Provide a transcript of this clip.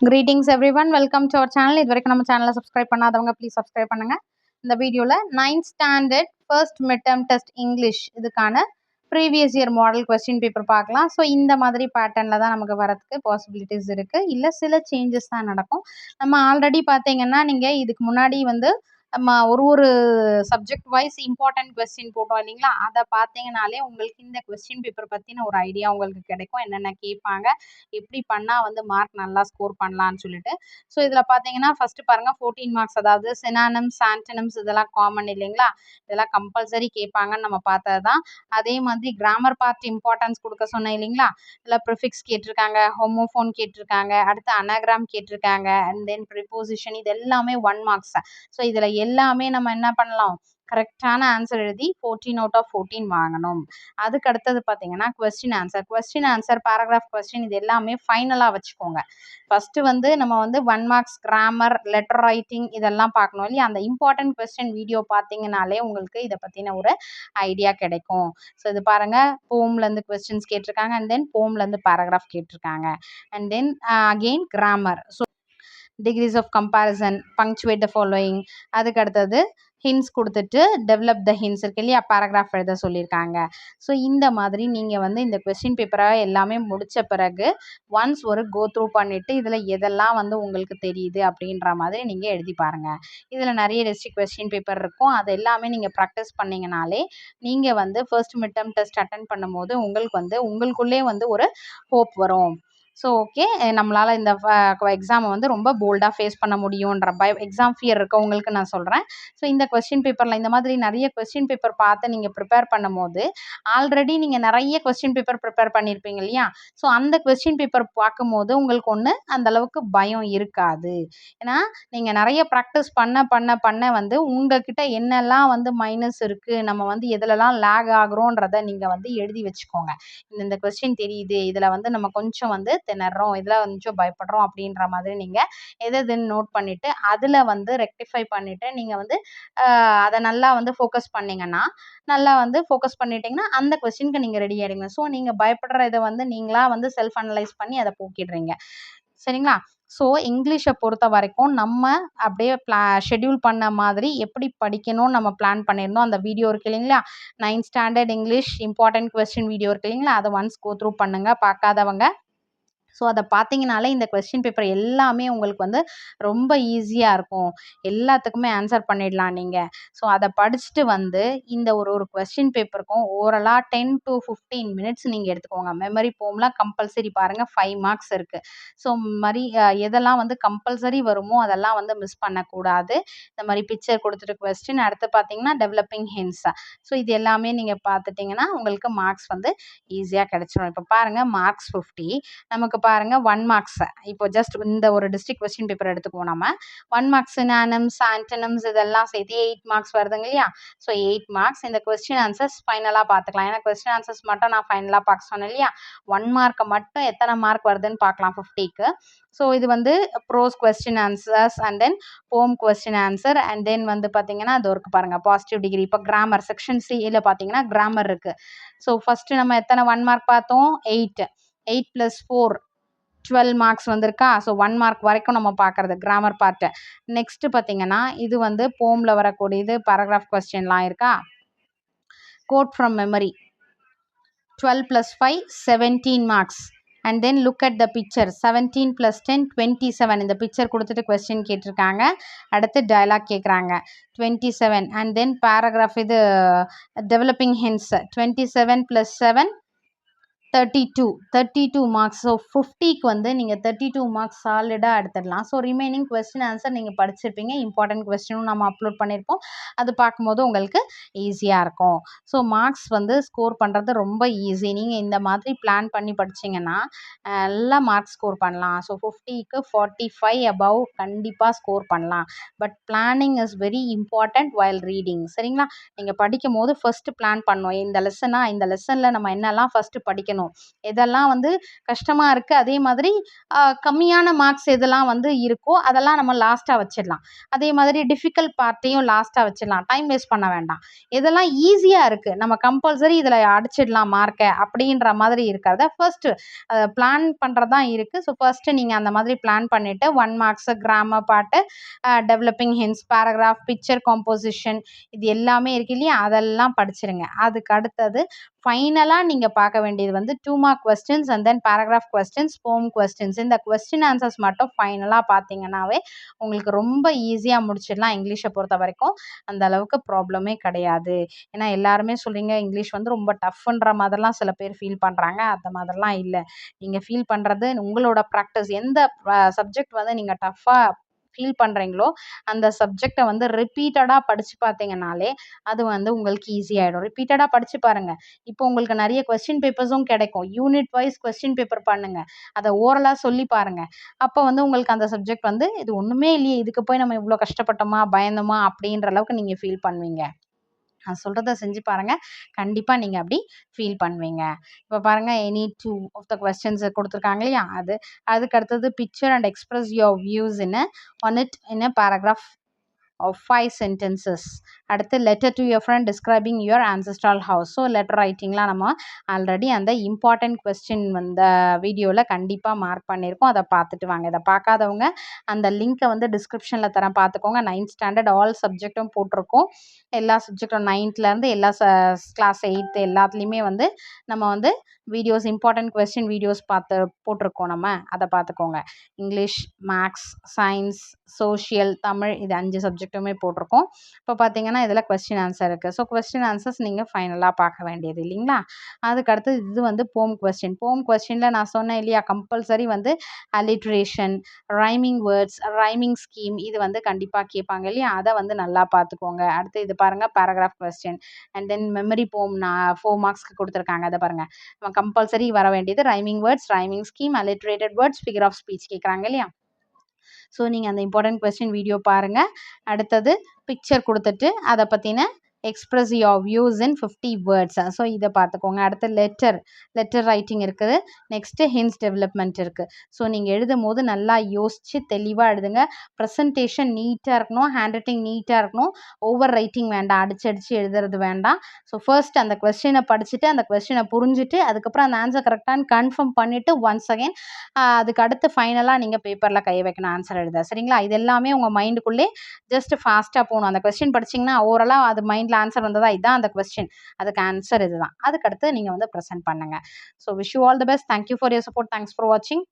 Greetings everyone, welcome to our channel. இதுவரைக்கும் நம்ம சேனலை சப்ஸ்கிரைப் பண்ணாதவங்க ப்ளீஸ் சப்ஸ்கிரைப் பண்ணுங்க. இந்த வீடியோல 9th standard first mid term test English இதுக்கான previous year model question paper பார்க்கலாம். ஸோ இந்த மாதிரி பேட்டர்னில் தான் நமக்கு வரதுக்கு பாசிபிலிட்டிஸ் இருக்குது. இல்லை சில சேஞ்சஸ் தான் நடக்கும். நம்ம ஆல்ரெடி பார்த்தீங்கன்னா நீங்கள் இதுக்கு முன்னாடி நம்ம ஒரு சப்ஜெக்ட் வைஸ் இம்பார்ட்டன்ட் கொஸ்டின் போட்டோம் இல்லைங்களா, அதை பார்த்தீங்கனாலே உங்களுக்கு இந்த கொஸ்டின் பேப்பர் பற்றின ஒரு ஐடியா உங்களுக்கு கிடைக்கும். என்னென்ன கேட்பாங்க, எப்படி பண்ணால் மார்க் நல்லா ஸ்கோர் பண்ணலான்னு சொல்லிட்டு. ஸோ இதில் பார்த்தீங்கன்னா ஃபஸ்ட்டு பாருங்கள் 14 மார்க்ஸ், அதாவது சினானிம்ஸ் ஆன்டனிம்ஸ் இதெல்லாம் காமன் இல்லைங்களா, இதெல்லாம் கம்பல்சரி கேட்பாங்கன்னு நம்ம பார்த்தது தான். அதே மாதிரி கிராமர் பார்ட் இம்பார்ட்டன்ஸ் கொடுக்க சொன்னேன் இல்லைங்களா, இதில் ப்ரிஃபிக்ஸ் கேட்டிருக்காங்க, ஹோமோஃபோன் கேட்டிருக்காங்க, அடுத்து அனாகிராம் கேட்டிருக்காங்க, அண்ட் தென் ப்ரிப்போசிஷன், இது எல்லாமே 1 மார்க்ஸ். ஸோ இதில் எல்லாமே நம்ம என்ன பண்ணலாம், கரெக்டான ஆன்சர் எழுதி 14 அவுட் ஆஃப் 14 வாங்கணும். அதுக்கு அடுத்தது பார்த்தீங்கன்னா கொஸ்டின் ஆன்சர் பேராகிராஃப் கொஸ்டின் இது எல்லாமே ஃபைனலாக வச்சுக்கோங்க. ஃபஸ்ட்டு நம்ம 1 மார்க்ஸ் கிராமர் லெட்டர் ரைட்டிங் இதெல்லாம் பார்க்கணும் இல்லையா, அந்த இம்பார்ட்டன்ட் கொஸ்டின் வீடியோ பார்த்தீங்கனாலே உங்களுக்கு இதை பற்றின ஒரு ஐடியா கிடைக்கும். ஸோ இது பாருங்கள், போம்லேருந்து கொஸ்டின்ஸ் கேட்டிருக்காங்க, அண்ட் தென் போம்லேருந்து பேராகிராஃப் கேட்டிருக்காங்க, and then again grammar. So degrees of comparison, punctuate the following, அதுக்கு அடுத்தது ஹின்ஸ் கொடுத்துட்டு டெவலப் த ஹின்ஸ் இருக்கு இல்லையா, பேராகிராஃப் எழுத சொல்லியிருக்காங்க. ஸோ இந்த மாதிரி நீங்கள் இந்த கொஸ்டின் பேப்பரை எல்லாமே முடித்த பிறகு ஒன்ஸ் ஒரு கோ த்ரூ பண்ணிவிட்டு இதில் எதெல்லாம் உங்களுக்கு தெரியுது அப்படின்ற மாதிரி நீங்கள் எழுதி பாருங்கள். இதில் நிறைய டிஸ்ட்ரிக்ட் கொஸ்டின் பேப்பர் இருக்கும், அது எல்லாமே நீங்கள் ப்ராக்டிஸ் பண்ணிங்கனாலே நீங்கள் first mid term test attend பண்ணும்போது உங்களுக்கு உங்களுக்குள்ளே ஒரு ஹோப் வரும். ஸோ ஓகே, நம்மளால் இந்த எக்ஸாமை ரொம்ப போல்டாக ஃபேஸ் பண்ண முடியுன்ற எக்ஸாம் ஃபியர் இருக்கவங்களுக்கு நான் சொல்கிறேன். ஸோ இந்த கொஸ்டின் பேப்பரில் இந்த மாதிரி நிறைய கொஸ்டின் பேப்பர் பார்த்து நீங்கள் ப்ரிப்பேர் பண்ணும்போது ஆல்ரெடி நீங்கள் நிறைய கொஸ்டின் பேப்பர் ப்ரிப்பேர் பண்ணியிருப்பீங்க இல்லையா, ஸோ அந்த கொஸ்டின் பேப்பர் பார்க்கும்போது உங்களுக்கு அந்தளவுக்கு பயம் இருக்காது. ஏன்னா நீங்கள் நிறைய ப்ராக்டிஸ் பண்ண உங்கள்கிட்ட என்னெல்லாம் மைனஸ் இருக்குது, நம்ம எதுலலாம் லேக் ஆகுறோன்றதை நீங்கள் எழுதி வச்சுக்கோங்க. இந்த கொஸ்டின் தெரியுது, இதில் நம்ம கொஞ்சம் திணறோம், இதில் கொஞ்சம் பயப்படுறோம் அப்படின்ற மாதிரி நீங்கள் எதுன்னு நோட் பண்ணிவிட்டு அதில் ரெக்டிஃபை பண்ணிவிட்டு நீங்கள் அதை நல்லா ஃபோக்கஸ் பண்ணிங்கன்னா, நல்லா ஃபோக்கஸ் பண்ணிட்டீங்கன்னா அந்த கொஸ்டினுக்கு நீங்கள் ரெடி ஆகிடுங்க. ஸோ நீங்கள் பயப்படுற இதை நீங்களாக செல்ஃப் அனலைஸ் பண்ணி அதை போக்கிடுறீங்க. சரிங்களா? ஸோ இங்கிலீஷை பொறுத்த வரைக்கும் நம்ம அப்படியே ஷெட்யூல் பண்ண மாதிரி எப்படி படிக்கணும்னு நம்ம பிளான் பண்ணியிருந்தோம். அந்த வீடியோ இருக்கு இல்லைங்களா, 9th standard English important question video இருக்கு இல்லைங்களா, அதை ஒன்ஸ் கோ த்ரூ பண்ணுங்கள் பார்க்காதவங்க. ஸோ அதை பார்த்தீங்கனாலே இந்த கொஸ்டின் பேப்பர் எல்லாமே உங்களுக்கு ரொம்ப ஈஸியாக இருக்கும், எல்லாத்துக்குமே ஆன்சர் பண்ணிடலாம் நீங்கள். ஸோ அதை படிச்சுட்டு இந்த ஒரு கொஸ்டின் பேப்பருக்கும் ஓரலாக 10 to 15 மினிட்ஸ் நீங்கள் எடுத்துக்கோங்க. மெமரி போம்லாம் கம்பல்சரி பாருங்கள், 5 மார்க்ஸ் இருக்குது. ஸோ மாதிரி எதெல்லாம் கம்பல்சரி வருமோ அதெல்லாம் மிஸ் பண்ணக்கூடாது. இந்த மாதிரி பிக்சர் கொடுத்துட்டு கொஸ்டின், அடுத்து பார்த்தீங்கன்னா டெவலப்பிங் ஹின்ஸ். ஸோ இது எல்லாமே நீங்கள் பார்த்துட்டிங்கன்னா உங்களுக்கு மார்க்ஸ் ஈஸியாக கிடச்சிரும். இப்போ பாருங்கள், மார்க்ஸ் 50, நமக்கு பாருங்க 1 மார்க்ஸ். இப்போ ஜஸ்ட் இந்த ஒரு டிஸ்ட்ரிக்ட் கொஸ்டின் பேப்பர் எடுத்துக்குவோம். நம்ம 1 மார்க்ஸ் சினானிம்ஸ் ஆன்டனிம்ஸ் இதெல்லாம் சேர்த்து 8 மார்க்ஸ் வருதுங்க இல்லையா. So 8 marks. இந்த கொஸ்டின் ஆன்சர்ஸ் ஃபைனலாக பார்த்துக்கலாம். ஏன்னா கொஸ்டின் ஆன்சர்ஸ் மட்டும் நான் ஃபைனலாக பார்க்க சொன்னேன் இல்லையா, 1 மார்க்கை மட்டும் எத்தனை மார்க் வருதுன்னு பார்க்கலாம் 50க்கு. ஸோ இது prose question answers and then poem question answer and then பார்த்தீங்கன்னா அது இருக்கு பாருங்க பாசிட்டிவ் டிகிரி. இப்போ கிராமர் செக்ஷன் சியில் பார்த்தீங்கன்னா கிராமர் இருக்குது. ஸோ ஃபஸ்ட்டு நம்ம எத்தனை 1 மார்க் பார்த்தோம், 8 + 4 12 மார்க்ஸ் வந்திருக்கா. ஸோ 1 மார்க் வரைக்கும் நம்ம பார்க்குறது கிராமர் பார்ட்டு. நெக்ஸ்ட்டு பார்த்தீங்கன்னா இது போமில் வரக்கூடியது பேராகிராஃப் கொஸ்டின்லாம் இருக்கா. Quote from memory 12 + 5 17 marks. And then look at the picture 17 + 10 27. இந்த பிக்சர் கொடுத்துட்டு கொஸ்டின் கேட்டிருக்காங்க, அடுத்து டயலாக் கேட்குறாங்க 27. அண்ட் தென் பேராகிராஃப் இது டெவலப்பிங் ஹின்ஸ் 27 + 7 32 மார்க்ஸ். ஸோ 50க்கு நீங்கள் 32 மார்க்ஸ் சாலிடாக எடுத்துடலாம். ஸோ ரிமைனிங் கொஸ்டின் ஆன்சர் நீங்கள் படிச்சிருப்பீங்க, இம்பார்ட்டன்ட் கொஸ்டினும் நம்ம அப்லோட் பண்ணியிருப்போம், அது பார்க்கும்போது உங்களுக்கு ஈஸியாக இருக்கும். ஸோ மார்க்ஸ் ஸ்கோர் பண்ணுறது ரொம்ப ஈஸி. நீங்கள் இந்த மாதிரி பிளான் பண்ணி படிச்சிங்கன்னா நல்லா மார்க்ஸ் ஸ்கோர் பண்ணலாம். ஸோ 50க்கு 45 அபவ் கண்டிப்பாக ஸ்கோர் பண்ணலாம். But planning is very important while reading. சரிங்களா? நீங்கள் படிக்கும் போது ஃபஸ்ட்டு பிளான் பண்ணணும், இந்த லெசனில் நம்ம என்னெல்லாம் ஃபஸ்ட்டு படிக்கணும், வச்சுக்கணும். எதெல்லாம் வந்து கஷ்டமா இருக்கு, அதே மாதிரி கம்மியான மார்க்ஸ் எதெல்லாம் வந்து இருக்கோ அதெல்லாம் நம்ம லாஸ்ட்டாக வச்சிடலாம். அதே மாதிரி டிஃபிகல்ட் பார்ட்டையும் லாஸ்ட்டாக வச்சிடலாம். டைம் வேஸ்ட் பண்ண வேண்டாம். எதெல்லாம் ஈஸியாக இருக்குது, நம்ம கம்பல்சரி இதில் அடிச்சிடலாம் மார்க்கை அப்படின்ற மாதிரி இருக்கிறத ஃபர்ஸ்ட்டு பிளான் பண்ணுறது தான் இருக்குது. ஸோ ஃபர்ஸ்ட்டு நீங்கள் அந்த மாதிரி பிளான் பண்ணிவிட்டு 1 மார்க்ஸு கிராமர் பாட்டு, developing hints, paragraph, picture composition, இது எல்லாமே இருக்கு இல்லையா, அதெல்லாம் படிச்சிருங்க. அதுக்கு அடுத்தது ஃபைனலாக நீங்கள் பார்க்க வேண்டியது வந்து 2 mark questions and then paragraph questions, போம் கொஸ்டின்ஸ். இந்த கொஸ்டின் ஆன்சர்ஸ் மட்டும் ஃபைனலாக பார்த்தீங்கன்னாவே உங்களுக்கு ரொம்ப ஈஸியாக முடிச்சிடலாம். இங்கிலீஷை பொறுத்த வரைக்கும் அந்த அளவுக்கு ப்ராப்ளமே கிடையாது. ஏன்னா எல்லாருமே சொல்கிறீங்க இங்கிலீஷ் வந்து ரொம்ப டஃப்ன்ற மாதிரிலாம் சில பேர் ஃபீல் பண்ணுறாங்க. அந்த மாதிரிலாம் இல்லை. நீங்கள் ஃபீல் பண்ணுறது உங்களோட ப்ராக்டிஸ். எந்த சப்ஜெக்ட் வந்து நீங்கள் டஃப்பாக ஃபீல் பண்ணுறீங்களோ அந்த சப்ஜெக்டை வந்து ரிப்பீட்டடாக படித்து பார்த்தீங்கனாலே அது வந்து உங்களுக்கு ஈஸியாகிடும். ரிப்பீட்டடாக படித்து பாருங்கள். இப்போ உங்களுக்கு நிறைய கொஸ்டின் பேப்பர்ஸும் கிடைக்கும். யூனிட் வைஸ் கொஸ்டின் பேப்பர் பண்ணுங்கள். அதை ஓரலாக சொல்லி பாருங்கள். அப்போ வந்து உங்களுக்கு அந்த சப்ஜெக்ட் வந்து இது ஒன்றுமே இல்லையே, இதுக்கு போய் நம்ம இவ்வளோ கஷ்டப்பட்டோமா பயந்தோமா அப்படின்ற அளவுக்கு நீங்கள் ஃபீல் பண்ணுவீங்க. நான் சொல்கிறத செஞ்சு பாருங்கள். கண்டிப்பாக நீங்கள் அப்படி ஃபீல் பண்ணுவீங்க. இப்போ பாருங்கள், எனி 2 ஆஃப் த கொஸ்டின்ஸ் கொடுத்துருக்காங்க இல்லையா, அதுக்கு அடுத்தது picture and express your views in a paragraph of 5 sentences. அடுத்து letter to your friend describing your ancestral house. So letter ரைட்டிங்லாம் நம்ம ஆல்ரெடி அந்த இம்பார்ட்டன்ட் கொஸ்டின் இந்த வீடியோவில் கண்டிப்பாக மார்க் பண்ணியிருக்கோம். அதை பார்த்துட்டு வாங்க. இதை பார்க்காதவங்க அந்த லிங்க்கை வந்து டிஸ்கிரிப்ஷனில் தரேன், பார்த்துக்கோங்க. 9th ஸ்டாண்டர்ட் ஆல் சப்ஜெக்டும் போட்டிருக்கோம். எல்லா சப்ஜெக்டும் 9th எல்லா கிளாஸ் 8th எல்லாத்துலேயுமே வந்து நம்ம வந்து வீடியோஸ், இம்பார்ட்டன்ட் கொஸ்டின் வீடியோஸ் போட்டிருக்கோம். நம்ம அதை பார்த்துக்கோங்க. English, maths, science, social, Tamil, இது 5 சப்ஜெக்ட்டுமே போட்டிருக்கோம். இப்போ பார்த்தீங்கன்னா இதில் கொஸ்டின் ஆன்சர் இருக்குது. ஸோ கொஸ்டின் ஆன்சர்ஸ் நீங்கள் ஃபைனலாக பார்க்க வேண்டியது இல்லைங்களா. அதுக்கடுத்து இது வந்து போம் கொஸ்டின். போம் கொஸ்டினில் நான் சொன்னேன் இல்லையா, கம்பல்சரி வந்து alliteration, rhyming words, rhyming scheme, இது வந்து கண்டிப்பாக கேட்பாங்க இல்லையா, அதை வந்து நல்லா பார்த்துக்கோங்க. அடுத்து இது பாருங்கள், paragraph question and then memory போம் 4 மார்க்ஸ்க்கு கொடுத்துருக்காங்க. அதை பாருங்கள், நம்ம கம்பல்சரி வர வேண்டியது rhyming words, rhyming scheme, alliterated words, figure of speech கேட்குறாங்க இல்லையா. ஸோ நீங்கள் அந்த இம்பார்ட்டன்ட் கொஸ்டின் வீடியோ பாருங்கள். அடுத்தது பிக்சர் கொடுத்துட்டு அதை பற்றின express your views in 50 words. So இதை பார்த்துக்கோங்க. அடுத்து லெட்டர் ரைட்டிங் இருக்குது. நெக்ஸ்ட்டு ஹின்ஸ் டெவலப்மெண்ட் இருக்குது. ஸோ நீங்கள் எழுதும் போது நல்லா யோசித்து தெளிவாக எழுதுங்க. ப்ரெசன்டேஷன் நீட்டாக இருக்கணும், ஹேண்ட் ரைட்டிங் நீட்டாக இருக்கணும். ஓவர் ரைட்டிங் வேண்டாம், அடிச்சு எழுதுறது வேண்டாம். ஸோ ஃபர்ஸ்ட் அந்த கொஸ்டினை படிச்சுட்டு அந்த கொஸ்டினை புரிஞ்சுட்டு அதுக்கப்புறம் அந்த ஆன்சர் கரெக்டானு கன்ஃபார்ம் பண்ணிவிட்டு ஒன்ஸ் அகெயின் அதுக்கு அடுத்து ஃபைனலாக நீங்கள் பேப்பரில் கை வைக்கணும் ஆன்சர் எழுத. சரிங்களா. இது எல்லாமே உங்கள் மைண்டுக்குள்ளே ஜஸ்ட் ஃபாஸ்ட்டாக போகணும். அந்த கொஸ்டின் படிச்சிங்கன்னா ஓவராலாக அது மைண்டில் ஆன்சர் வந்ததா, இதுதான் அந்த கொஸ்டின், அதுக்கு ஆன்சர் இதுதான். அதுக்கடுத்து நீங்கள் வந்து ப்ரெசென்ட் பண்ணுங்கள். So wish you all the best. Thank you for your support. Thanks for வாட்சிங்.